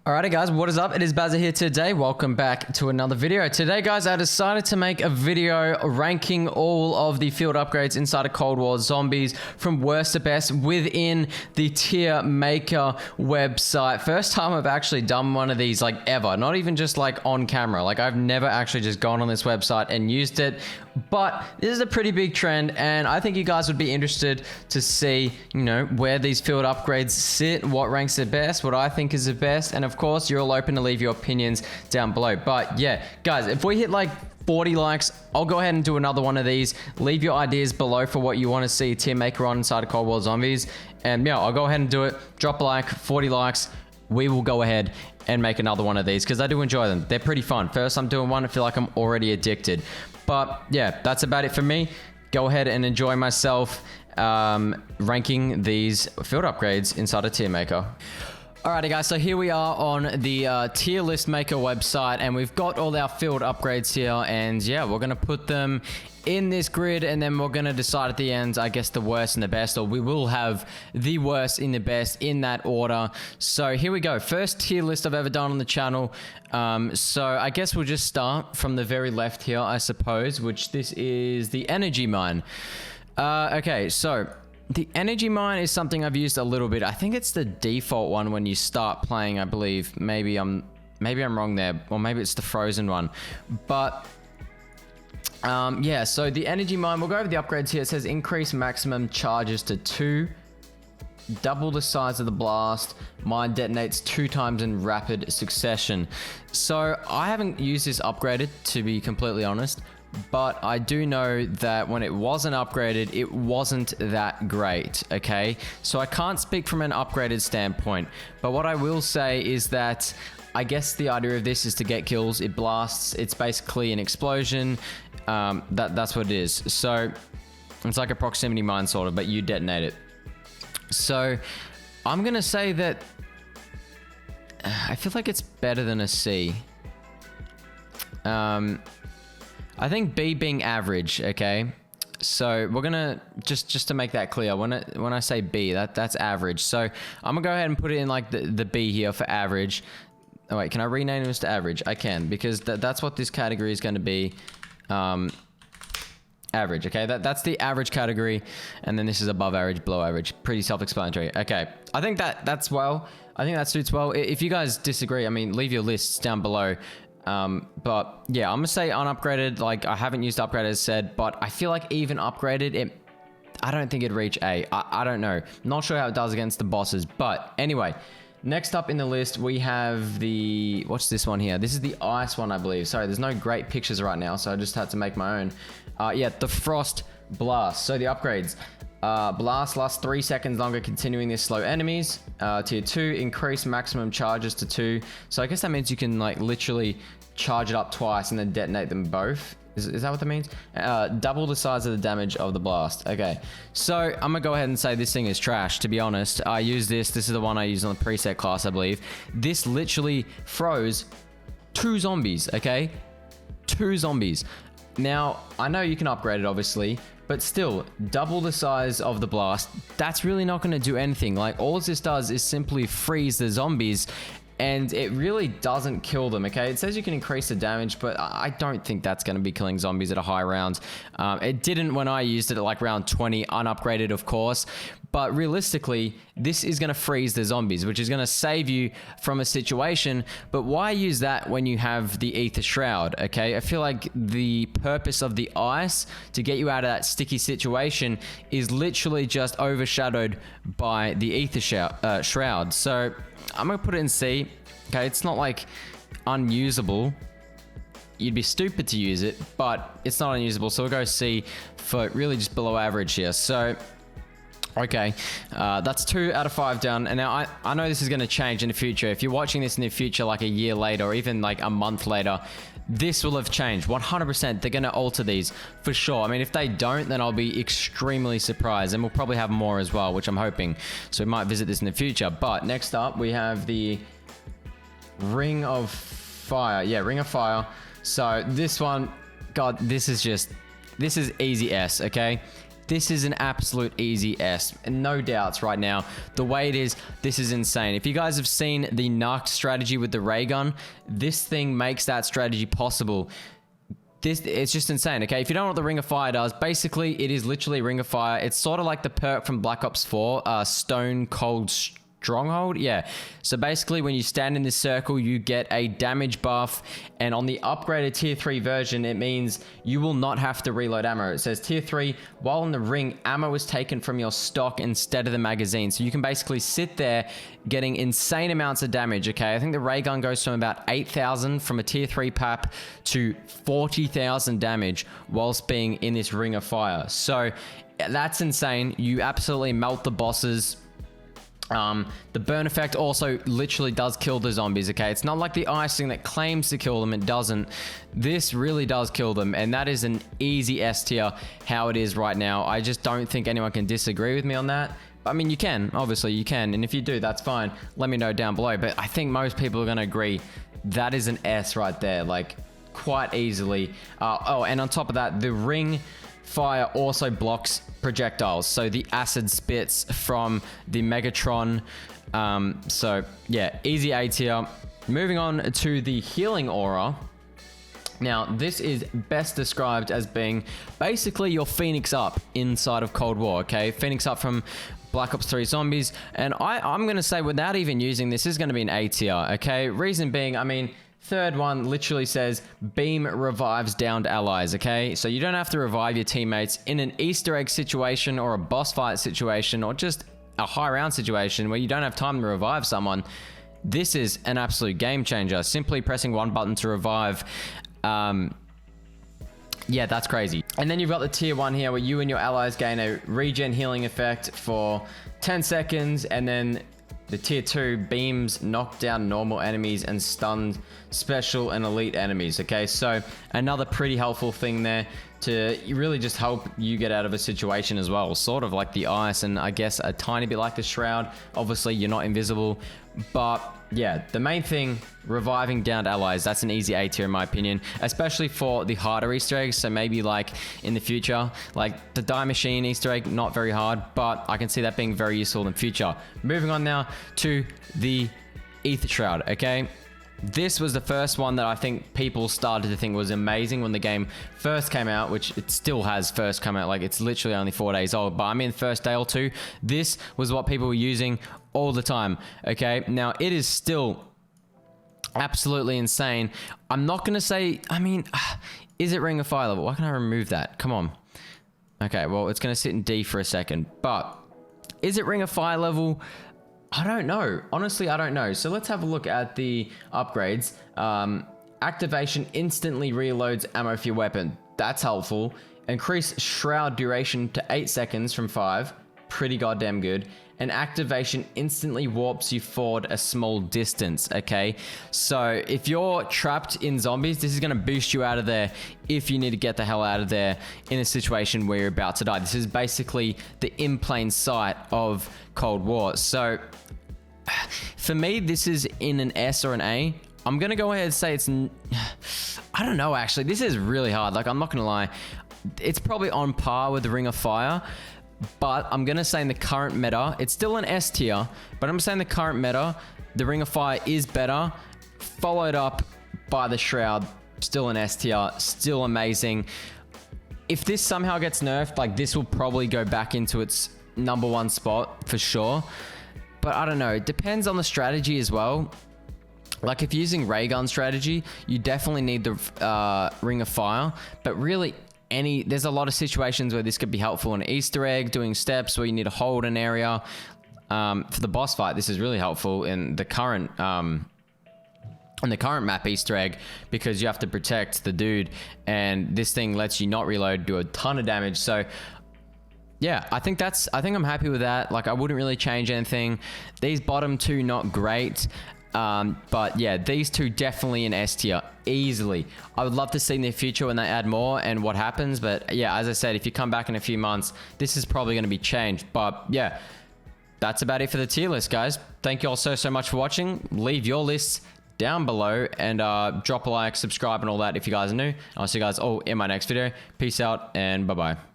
Alrighty guys, what is up? It is Bazzaa here today. Welcome back to another video. Today guys, I decided to make a video ranking all of the field upgrades inside of Cold War Zombies from worst to best within the tier maker website. First time I've actually done one of these like ever, not even just like on camera. Like I've never actually just gone on this website and used it, but this is a pretty big trend and I think you guys would be interested to see, you know, where these field upgrades sit, what ranks the best, what I think is the best, and of course, you're all open to leave your opinions down below. But yeah, guys, if we hit like 40 likes, I'll go ahead and do another one of these. Leave your ideas below for what you want to see tier maker on inside of Cold War Zombies. And yeah, I'll go ahead and do it. Drop a like, 40 likes. We will go ahead and make another one of these because I do enjoy them. They're pretty fun. First, I'm doing one. I feel like I'm already addicted. But yeah, that's about it for me. Go ahead and enjoy myself ranking these field upgrades inside of tier maker. Alrighty guys, so here we are on the tier list maker website and we've got all our field upgrades here, and yeah, we're gonna put them in this grid and then we're gonna decide at the end, I guess, the worst and the best, or we will have the worst and the best in that order. So here we go, first tier list I've ever done on the channel. So I guess we'll just start from the very left here, I suppose, which this is the energy mine. Okay, so the energy mine is something I've used a little bit. I think it's the default one when you start playing, I believe. Maybe I'm wrong there, or maybe it's the frozen one. But yeah, so the energy mine, we'll go over the upgrades here. It says increase maximum charges to 2, double the size of the blast, mine detonates 2 times in rapid succession. So I haven't used this upgraded, to be completely honest. But I do know that when it wasn't upgraded, it wasn't that great, okay? So I can't speak from an upgraded standpoint. But what I will say is that I guess the idea of this is to get kills. It blasts. It's basically an explosion. That's what it is. So it's like a proximity mine sort of, but you detonate it. So I'm going to say that I feel like it's better than a C. I think B being average, okay? So we're gonna, just to make that clear, when I say B, that's average. So I'm gonna go ahead and put it in like the B here for average. Oh wait, can I rename this to average? I can, because that's what this category is gonna be. Average, okay? That's the average category, and then this is above average, below average. Pretty self-explanatory. Okay, I think that's well. I think that suits well. If you guys disagree, I mean, leave your lists down below. But yeah, I'm gonna say unupgraded. Like I haven't used upgraded as said, but I feel like even upgraded, I don't think it'd reach A. I don't know. Not sure how it does against the bosses, but anyway, next up in the list, we have the, what's this one here? This is the ice one, I believe. Sorry, there's no great pictures right now, so I just had to make my own. Yeah, the frost blast. So the upgrades. Blast lasts 3 seconds longer, continuing this slow enemies. Tier 2, increase maximum charges to 2. So I guess that means you can like literally charge it up twice and then detonate them both. Is that what that means? Double the size of the damage of the blast. Okay, so I'm gonna go ahead and say this thing is trash, to be honest. I use this. This is the one I use on the preset class, I believe. This literally froze 2 zombies, okay? 2 zombies. Now, I know you can upgrade it, obviously, but still, double the size of the blast, that's really not going to do anything. Like, all this does is simply freeze the zombies, and it really doesn't kill them, okay? It says you can increase the damage, but I don't think that's going to be killing zombies at a high round. It didn't when I used it at like round 20, unupgraded, of course. But realistically, this is going to freeze the zombies, which is going to save you from a situation. But why use that when you have the Ether Shroud, okay? I feel like the purpose of the ice to get you out of that sticky situation is literally just overshadowed by the Ether Shroud. So I'm going to put it in C. Okay, it's not like unusable. You'd be stupid to use it, but it's not unusable. So we'll go C for really just below average here. So okay, that's 2 out of 5 down. And now I know this is going to change in the future. If you're watching this in the future, like a year later or even like a month later, this will have changed 100%. They're going to alter these for sure. I mean, if they don't, then I'll be extremely surprised, and we'll probably have more as well, which I'm hoping. So we might visit this in the future. But next up, we have the Ring of Fire. Yeah, Ring of Fire. So this one, God, this is easy S, okay? This is an absolute easy S, and no doubts right now. The way it is, this is insane. If you guys have seen the narc strategy with the ray gun, this thing makes that strategy possible. It's just insane, okay? If you don't know what the Ring of Fire does, basically it is literally Ring of Fire. It's sort of like the perk from Black Ops 4, Stone Cold Stronghold. Yeah, so basically when you stand in this circle, you get a damage buff, and on the upgraded tier 3 version, it means you will not have to reload ammo. It says tier 3, while in the ring, ammo is taken from your stock instead of the magazine. So you can basically sit there getting insane amounts of damage, okay? I think the ray gun goes from about 8,000 from a tier 3 pap to 40,000 damage whilst being in this Ring of Fire. So that's insane. You absolutely melt the bosses. The burn effect also literally does kill the zombies, okay? It's not like the icing that claims to kill them, it doesn't. This really does kill them, and that is an easy S tier how it is right now. I just don't think anyone can disagree with me on that. I mean, you can, obviously you can, and if you do, that's fine. Let me know down below, but I think most people are gonna agree that is an S right there, like quite easily. Oh, and on top of that, the Ring Fire also blocks projectiles, so the acid spits from the Megatron. So yeah, easy A tier. Moving on to the healing aura. Now this is best described as being basically your Phoenix Up inside of Cold War, okay? Phoenix Up from Black Ops 3 Zombies, and I'm gonna say without even using this is gonna be an A tier, okay? Reason being, I mean, third one literally says beam revives downed allies, okay? So you don't have to revive your teammates in an Easter egg situation or a boss fight situation or just a high round situation where you don't have time to revive someone. This is an absolute game changer. Simply pressing one button to revive. Yeah, that's crazy. And then you've got the tier 1 here where you and your allies gain a regen healing effect for 10 seconds, and then the tier 2 beams knock down normal enemies and stun special and elite enemies, okay? So another pretty helpful thing there to really just help you get out of a situation as well. Sort of like the ice, and I guess a tiny bit like the Shroud. Obviously, you're not invisible, but yeah, the main thing, reviving downed allies, that's an easy A tier in my opinion, especially for the harder Easter eggs. So maybe like in the future, like the Die Machine Easter egg, not very hard, but I can see that being very useful in the future. Moving on now to the Ether Shroud, okay? This was the first one that I think people started to think was amazing when the game first came out, which it still has first come out. Like, it's literally only 4 days old, but I mean, first day or two, this was what people were using all the time, okay? Now, it is still absolutely insane. I'm not going to say, I mean, is it Ring of Fire level? Why can't I remove that? Come on. Okay, well, it's going to sit in D for a second, but is it Ring of Fire level? I don't know. Honestly, I don't know. So let's have a look at the upgrades. Activation instantly reloads ammo for your weapon. That's helpful. Increase Shroud duration to 8 seconds from 5. Pretty goddamn good. And activation instantly warps you forward a small distance, okay? So if you're trapped in zombies, this is going to boost you out of there if you need to get the hell out of there in a situation where you're about to die. This is basically the in plain sight of Cold War. So for me, this is in an S or an A. I'm going to go ahead and say it's... I don't know, actually. This is really hard. Like, I'm not going to lie. It's probably on par with the Ring of Fire. But I'm going to say in the current meta, it's still an S tier, but I'm saying the current meta, the Ring of Fire is better, followed up by the Shroud, still an S tier, still amazing. If this somehow gets nerfed, like, this will probably go back into its #1 spot for sure. But I don't know, it depends on the strategy as well. Like, if you're using ray gun strategy, you definitely need the Ring of Fire, but really there's a lot of situations where this could be helpful. An Easter egg, doing steps where you need to hold an area. For the boss fight, this is really helpful in the current map Easter egg, because you have to protect the dude, and this thing lets you not reload, do a ton of damage. So yeah, I think I'm happy with that. Like, I wouldn't really change anything. These bottom two, not great. But yeah, these two definitely in S tier, easily. I would love to see in the future when they add more and what happens. But yeah, as I said, if you come back in a few months, this is probably going to be changed. But yeah, that's about it for the tier list, guys. Thank you all so much for watching. Leave your lists down below, and drop a like, subscribe, and all that if you guys are new. I'll see you guys all in my next video. Peace out, and bye-bye.